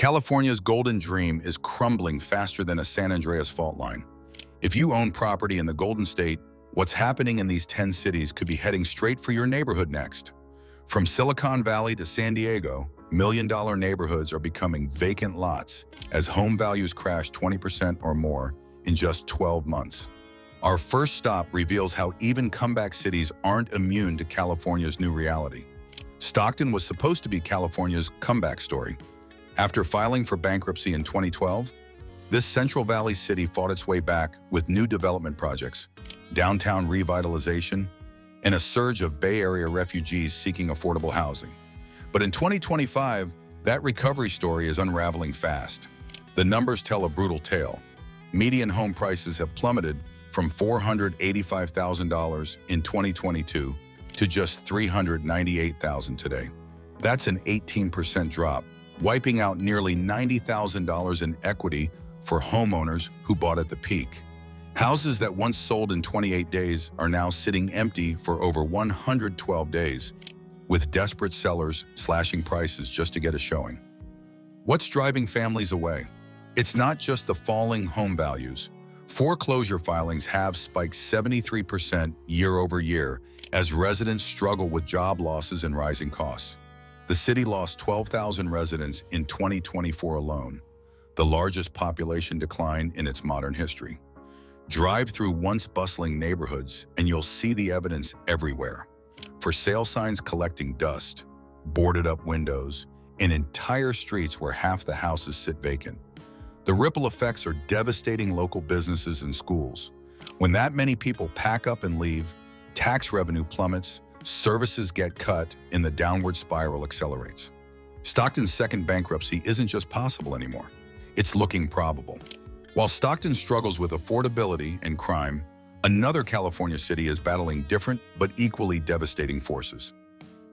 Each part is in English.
California's golden dream is crumbling faster than a San Andreas fault line. If you own property in the Golden State, what's happening in these 10 cities could be heading straight for your neighborhood next. From Silicon Valley to San Diego, million-dollar neighborhoods are becoming vacant lots as home values crash 20% or more in just 12 months. Our first stop reveals how even comeback cities aren't immune to California's new reality. Stockton was supposed to be California's comeback story. After filing for bankruptcy in 2012, this Central Valley city fought its way back with new development projects, downtown revitalization, and a surge of Bay Area refugees seeking affordable housing. But in 2025, that recovery story is unraveling fast. The numbers tell a brutal tale. Median home prices have plummeted from $485,000 in 2022 to just $398,000 today. That's an 18% drop, wiping out nearly $90,000 in equity for homeowners who bought at the peak. Houses that once sold in 28 days are now sitting empty for over 112 days, with desperate sellers slashing prices just to get a showing. What's driving families away? It's not just the falling home values. Foreclosure filings have spiked 73% year over year as residents struggle with job losses and rising costs. The city lost 12,000 residents in 2024 alone, the largest population decline in its modern history. Drive through once bustling neighborhoods and you'll see the evidence everywhere. For sale signs collecting dust, boarded up windows, and entire streets where half the houses sit vacant. The ripple effects are devastating local businesses and schools. When that many people pack up and leave, tax revenue plummets, services get cut, and the downward spiral accelerates. Stockton's second bankruptcy isn't just possible anymore. It's looking probable. While Stockton struggles with affordability and crime, another California city is battling different but equally devastating forces.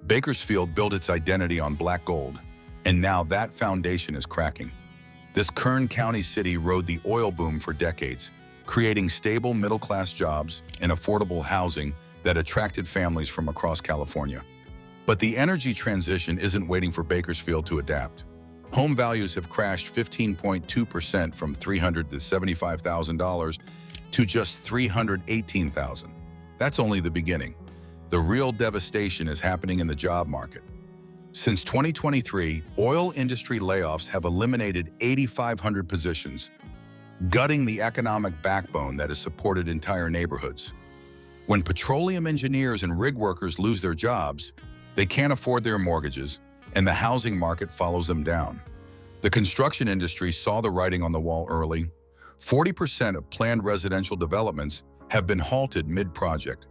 Bakersfield built its identity on black gold, and now that foundation is cracking. This Kern County city rode the oil boom for decades, creating stable middle-class jobs and affordable housing that attracted families from across California. But the energy transition isn't waiting for Bakersfield to adapt. Home values have crashed 15.2% from $300,000 to $75,000 to just $318,000. That's only the beginning. The real devastation is happening in the job market. Since 2023, oil industry layoffs have eliminated 8,500 positions, gutting the economic backbone that has supported entire neighborhoods. When petroleum engineers and rig workers lose their jobs, they can't afford their mortgages, and the housing market follows them down. The construction industry saw the writing on the wall early. 40% of planned residential developments have been halted mid-project,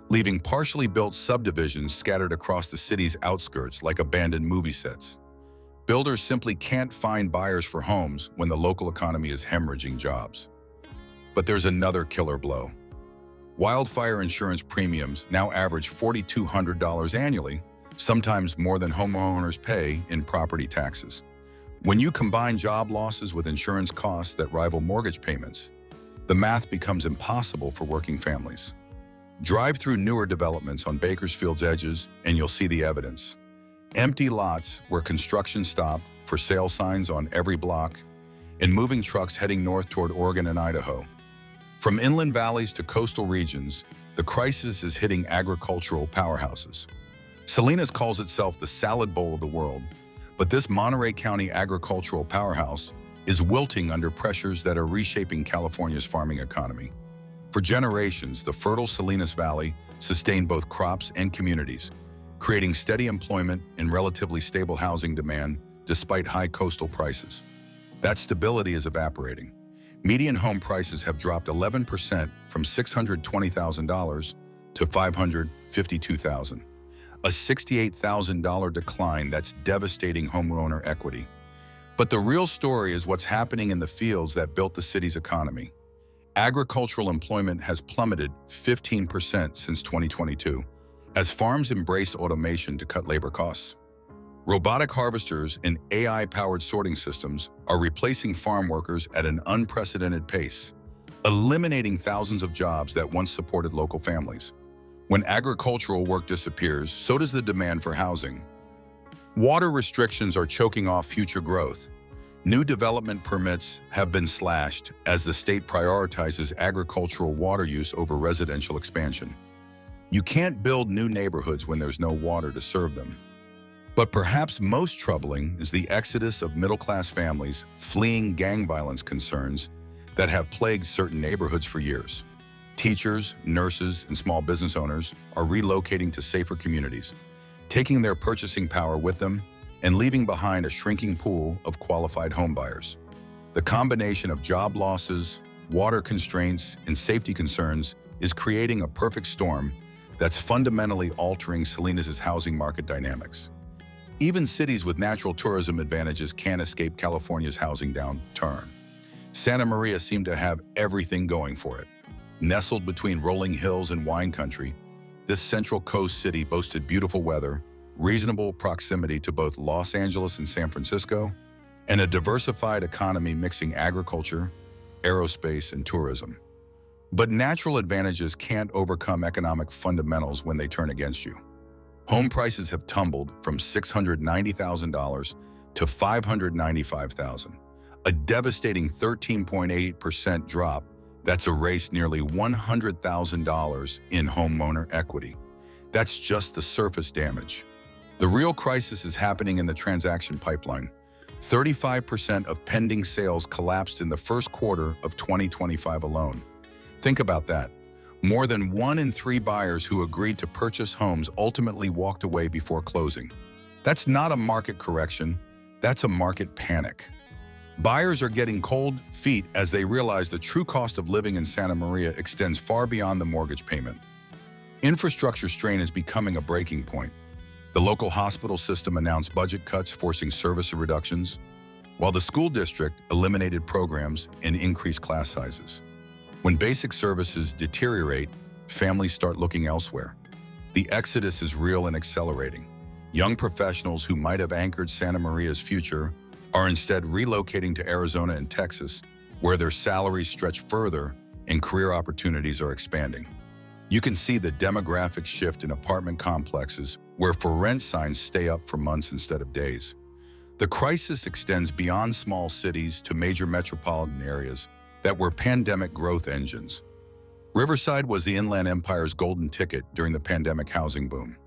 leaving partially built subdivisions scattered across the city's outskirts like abandoned movie sets. Builders simply can't find buyers for homes when the local economy is hemorrhaging jobs. But there's another killer blow. Wildfire insurance premiums now average $4,200 annually, sometimes more than homeowners pay in property taxes. When you combine job losses with insurance costs that rival mortgage payments, the math becomes impossible for working families. Drive through newer developments on Bakersfield's edges and you'll see the evidence. Empty lots where construction stopped, for sale signs on every block, and moving trucks heading north toward Oregon and Idaho. From inland valleys to coastal regions, the crisis is hitting agricultural powerhouses. Salinas calls itself the salad bowl of the world, but this Monterey County agricultural powerhouse is wilting under pressures that are reshaping California's farming economy. For generations, the fertile Salinas Valley sustained both crops and communities, creating steady employment and relatively stable housing demand despite high coastal prices. That stability is evaporating. Median home prices have dropped 11% from $620,000 to $552,000, a $68,000 decline that's devastating homeowner equity. But the real story is what's happening in the fields that built the city's economy. Agricultural employment has plummeted 15% since 2022, as farms embrace automation to cut labor costs. Robotic harvesters and AI-powered sorting systems are replacing farm workers at an unprecedented pace, eliminating thousands of jobs that once supported local families. When agricultural work disappears, so does the demand for housing. Water restrictions are choking off future growth. New development permits have been slashed as the state prioritizes agricultural water use over residential expansion. You can't build new neighborhoods when there's no water to serve them. But perhaps most troubling is the exodus of middle-class families fleeing gang violence concerns that have plagued certain neighborhoods for years. Teachers, nurses, and small business owners are relocating to safer communities, taking their purchasing power with them and leaving behind a shrinking pool of qualified homebuyers. The combination of job losses, water constraints, and safety concerns is creating a perfect storm that's fundamentally altering Salinas' housing market dynamics. Even cities with natural tourism advantages can't escape California's housing downturn. Santa Maria seemed to have everything going for it. Nestled between rolling hills and wine country, this Central Coast city boasted beautiful weather, reasonable proximity to both Los Angeles and San Francisco, and a diversified economy mixing agriculture, aerospace, and tourism. But natural advantages can't overcome economic fundamentals when they turn against you. Home prices have tumbled from $690,000 to $595,000, a devastating 13.8% drop that's erased nearly $100,000 in homeowner equity. That's just the surface damage. The real crisis is happening in the transaction pipeline. 35% of pending sales collapsed in the first quarter of 2025 alone. Think about that. More than 1 in 3 buyers who agreed to purchase homes ultimately walked away before closing. That's not a market correction, that's a market panic. Buyers are getting cold feet as they realize the true cost of living in Santa Maria extends far beyond the mortgage payment. Infrastructure strain is becoming a breaking point. The local hospital system announced budget cuts forcing service reductions, while the school district eliminated programs and increased class sizes. When basic services deteriorate, families start looking elsewhere. The exodus is real and accelerating. Young professionals who might have anchored Santa Maria's future are instead relocating to Arizona and Texas, where their salaries stretch further and career opportunities are expanding. You can see the demographic shift in apartment complexes where for rent signs stay up for months instead of days. The crisis extends beyond small cities to major metropolitan areas that were pandemic growth engines. Riverside was the Inland Empire's golden ticket during the pandemic housing boom.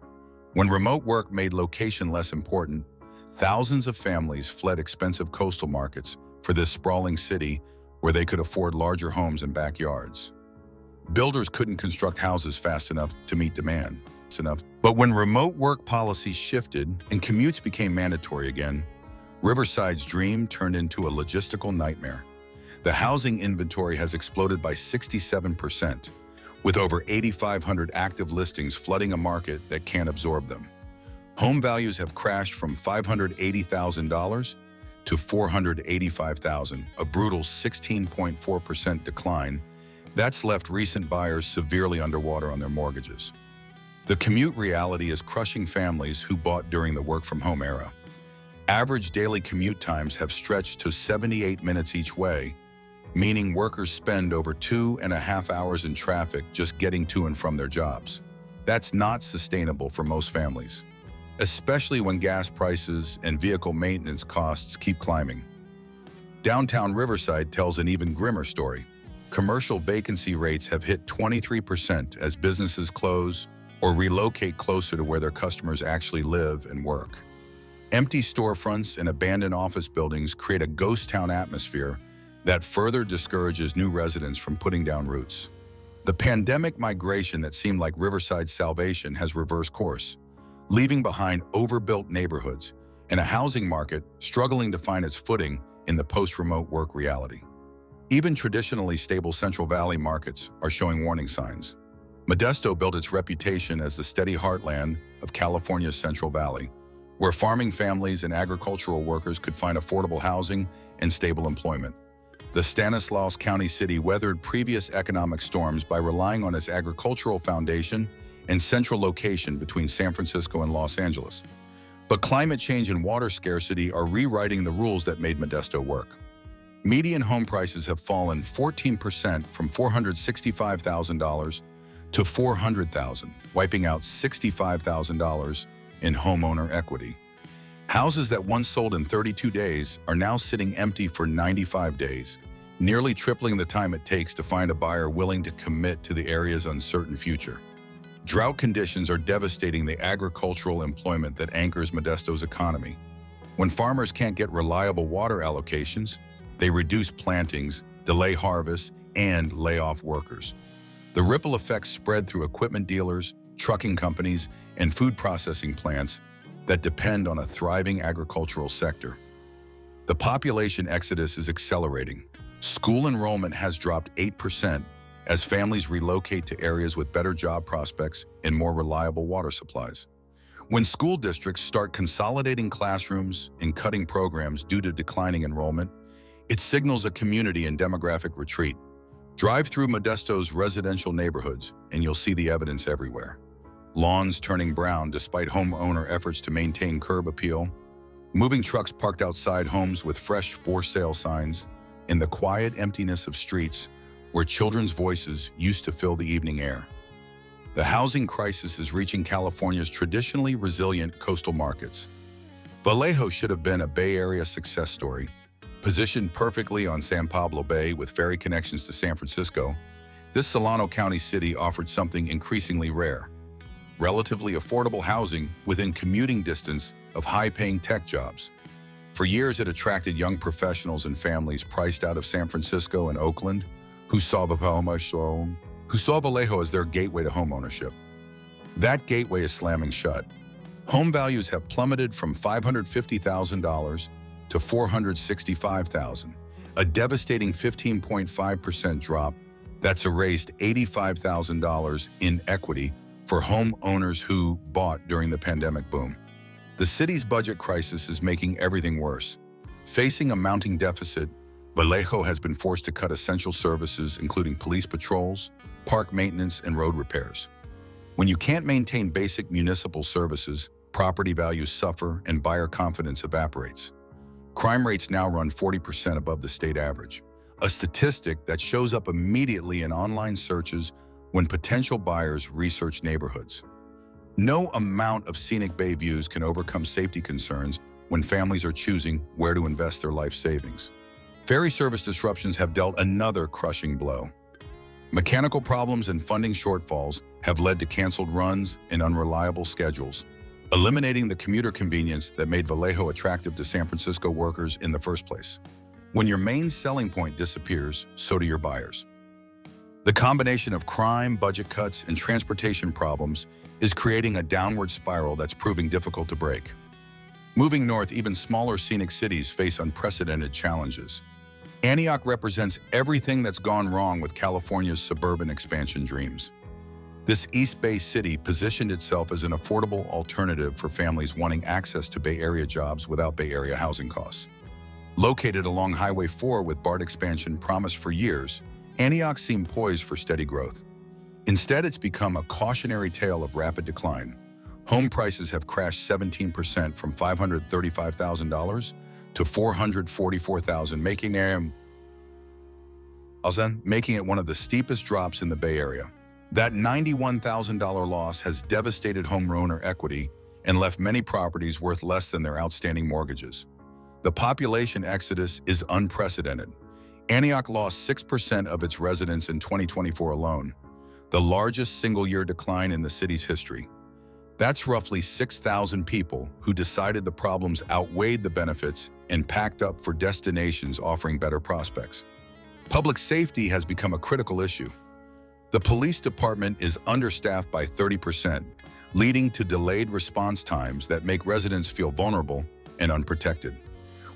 When remote work made location less important, thousands of families fled expensive coastal markets for this sprawling city where they could afford larger homes and backyards. Builders couldn't construct houses fast enough to meet demand. But when remote work policies shifted and commutes became mandatory again, Riverside's dream turned into a logistical nightmare. The housing inventory has exploded by 67%, with over 8,500 active listings flooding a market that can't absorb them. Home values have crashed from $580,000 to $485,000, a brutal 16.4% decline. That's left recent buyers severely underwater on their mortgages. The commute reality is crushing families who bought during the work-from-home era. Average daily commute times have stretched to 78 minutes each way, meaning workers spend over 2.5 hours in traffic just getting to and from their jobs. That's not sustainable for most families, especially when gas prices and vehicle maintenance costs keep climbing. Downtown Riverside tells an even grimmer story. Commercial vacancy rates have hit 23% as businesses close or relocate closer to where their customers actually live and work. Empty storefronts and abandoned office buildings create a ghost town atmosphere that further discourages new residents from putting down roots. The pandemic migration that seemed like Riverside's salvation has reversed course, leaving behind overbuilt neighborhoods and a housing market struggling to find its footing in the post-remote work reality. Even traditionally stable Central Valley markets are showing warning signs. Modesto built its reputation as the steady heartland of California's Central Valley, where farming families and agricultural workers could find affordable housing and stable employment. The Stanislaus County city weathered previous economic storms by relying on its agricultural foundation and central location between San Francisco and Los Angeles. But climate change and water scarcity are rewriting the rules that made Modesto work. Median home prices have fallen 14% from $465,000 to $400,000, wiping out $65,000 in homeowner equity. Houses that once sold in 32 days are now sitting empty for 95 days, nearly tripling the time it takes to find a buyer willing to commit to the area's uncertain future. Drought conditions are devastating the agricultural employment that anchors Modesto's economy. When farmers can't get reliable water allocations, they reduce plantings, delay harvests, and lay off workers. The ripple effects spread through equipment dealers, trucking companies, and food processing plants that depend on a thriving agricultural sector. The population exodus is accelerating. School enrollment has dropped 8% as families relocate to areas with better job prospects and more reliable water supplies. When school districts start consolidating classrooms and cutting programs due to declining enrollment, it signals a community in demographic retreat. Drive through Modesto's residential neighborhoods and you'll see the evidence everywhere. Lawns turning brown despite homeowner efforts to maintain curb appeal, moving trucks parked outside homes with fresh for sale signs, and the quiet emptiness of streets where children's voices used to fill the evening air. The housing crisis is reaching California's traditionally resilient coastal markets. Vallejo should have been a Bay Area success story. Positioned perfectly on San Pablo Bay with ferry connections to San Francisco, this Solano County city offered something increasingly rare: relatively affordable housing within commuting distance of high-paying tech jobs. For years, it attracted young professionals and families priced out of San Francisco and Oakland who saw Vallejo as their gateway to homeownership. That gateway is slamming shut. Home values have plummeted from $550,000 to $465,000, a devastating 15.5% drop that's erased $85,000 in equity for homeowners who bought during the pandemic boom. The city's budget crisis is making everything worse. Facing a mounting deficit, Vallejo has been forced to cut essential services, including police patrols, park maintenance, and road repairs. When you can't maintain basic municipal services, property values suffer and buyer confidence evaporates. Crime rates now run 40% above the state average, a statistic that shows up immediately in online searches when potential buyers research neighborhoods. No amount of scenic bay views can overcome safety concerns when families are choosing where to invest their life savings. Ferry service disruptions have dealt another crushing blow. Mechanical problems and funding shortfalls have led to canceled runs and unreliable schedules, eliminating the commuter convenience that made Vallejo attractive to San Francisco workers in the first place. When your main selling point disappears, so do your buyers. The combination of crime, budget cuts, and transportation problems is creating a downward spiral that's proving difficult to break. Moving north, even smaller scenic cities face unprecedented challenges. Antioch represents everything that's gone wrong with California's suburban expansion dreams. This East Bay city positioned itself as an affordable alternative for families wanting access to Bay Area jobs without Bay Area housing costs. Located along Highway 4 with BART expansion promised for years, Antioch seemed poised for steady growth. Instead, it's become a cautionary tale of rapid decline. Home prices have crashed 17% from $535,000 to $444,000, making it one of the steepest drops in the Bay Area. That $91,000 loss has devastated homeowner equity and left many properties worth less than their outstanding mortgages. The population exodus is unprecedented. Antioch lost 6% of its residents in 2024 alone, the largest single-year decline in the city's history. That's roughly 6,000 people who decided the problems outweighed the benefits and packed up for destinations offering better prospects. Public safety has become a critical issue. The police department is understaffed by 30%, leading to delayed response times that make residents feel vulnerable and unprotected.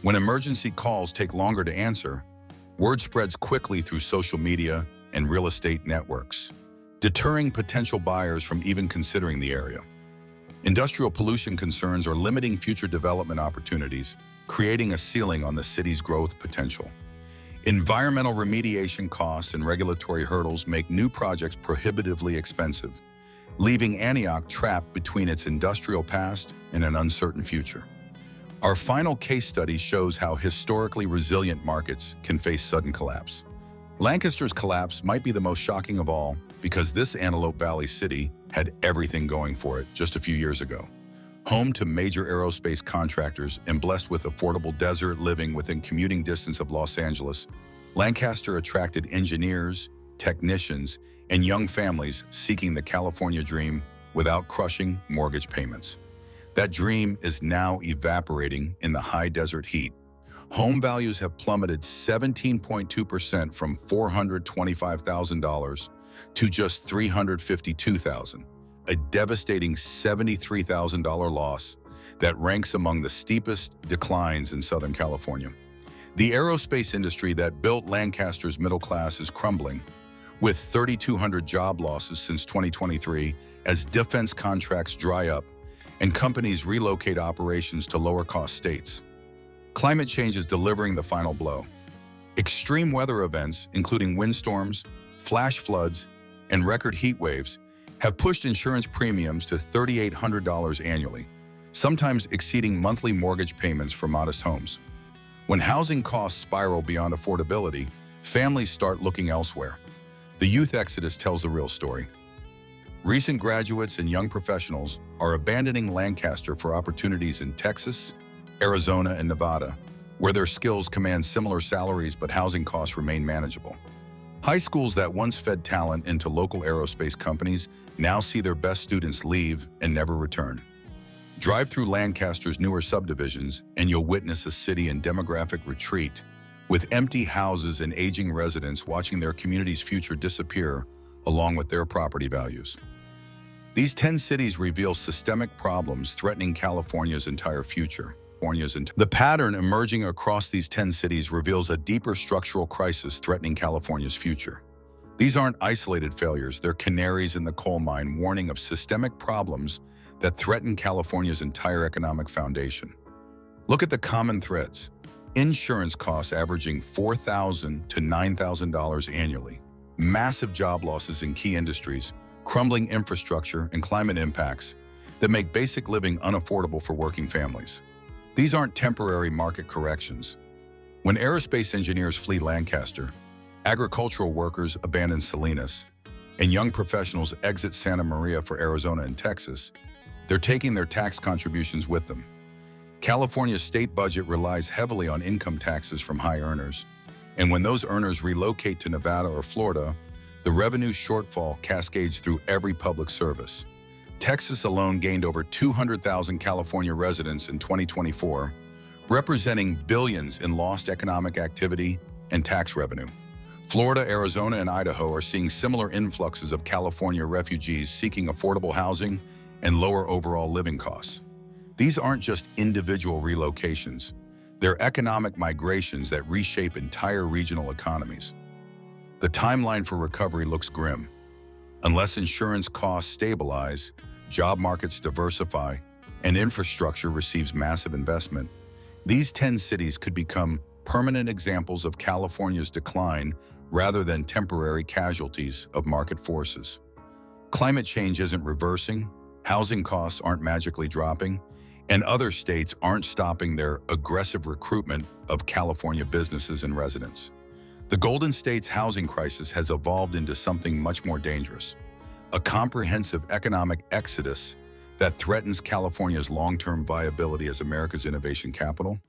When emergency calls take longer to answer, word spreads quickly through social media and real estate networks, deterring potential buyers from even considering the area. Industrial pollution concerns are limiting future development opportunities, creating a ceiling on the city's growth potential. Environmental remediation costs and regulatory hurdles make new projects prohibitively expensive, leaving Antioch trapped between its industrial past and an uncertain future. Our final case study shows how historically resilient markets can face sudden collapse. Lancaster's collapse might be the most shocking of all because this Antelope Valley city had everything going for it just a few years ago. Home to major aerospace contractors and blessed with affordable desert living within commuting distance of Los Angeles, Lancaster attracted engineers, technicians, and young families seeking the California dream without crushing mortgage payments. That dream is now evaporating in the high desert heat. Home values have plummeted 17.2% from $425,000 to just $352,000, a devastating $73,000 loss that ranks among the steepest declines in Southern California. The aerospace industry that built Lancaster's middle class is crumbling, with 3,200 job losses since 2023 as defense contracts dry up and companies relocate operations to lower-cost states. Climate change is delivering the final blow. Extreme weather events, including windstorms, flash floods, and record heat waves, have pushed insurance premiums to $3,800 annually, sometimes exceeding monthly mortgage payments for modest homes. When housing costs spiral beyond affordability, families start looking elsewhere. The youth exodus tells the real story. Recent graduates and young professionals are abandoning Lancaster for opportunities in Texas, Arizona, and Nevada, where their skills command similar salaries but housing costs remain manageable. High schools that once fed talent into local aerospace companies now see their best students leave and never return. Drive through Lancaster's newer subdivisions and you'll witness a city in demographic retreat, with empty houses and aging residents watching their community's future disappear along with their property values. These 10 cities reveal systemic problems threatening California's entire future. The pattern emerging across these 10 cities reveals a deeper structural crisis threatening California's future. These aren't isolated failures, they're canaries in the coal mine warning of systemic problems that threaten California's entire economic foundation. Look at the common threads. Insurance costs averaging $4,000 to $9,000 annually, massive job losses in key industries, crumbling infrastructure, and climate impacts that make basic living unaffordable for working families. These aren't temporary market corrections. When aerospace engineers flee Lancaster, agricultural workers abandon Salinas, and young professionals exit Santa Maria for Arizona and Texas, they're taking their tax contributions with them. California's state budget relies heavily on income taxes from high earners, and when those earners relocate to Nevada or Florida, the revenue shortfall cascades through every public service. Texas alone gained over 200,000 California residents in 2024, representing billions in lost economic activity and tax revenue. Florida, Arizona, and Idaho are seeing similar influxes of California refugees seeking affordable housing and lower overall living costs. These aren't just individual relocations. They're economic migrations that reshape entire regional economies. The timeline for recovery looks grim. Unless insurance costs stabilize, job markets diversify, and infrastructure receives massive investment, these 10 cities could become permanent examples of California's decline rather than temporary casualties of market forces. Climate change isn't reversing, housing costs aren't magically dropping, and other states aren't stopping their aggressive recruitment of California businesses and residents. The Golden State's housing crisis has evolved into something much more dangerous, a comprehensive economic exodus that threatens California's long-term viability as America's innovation capital.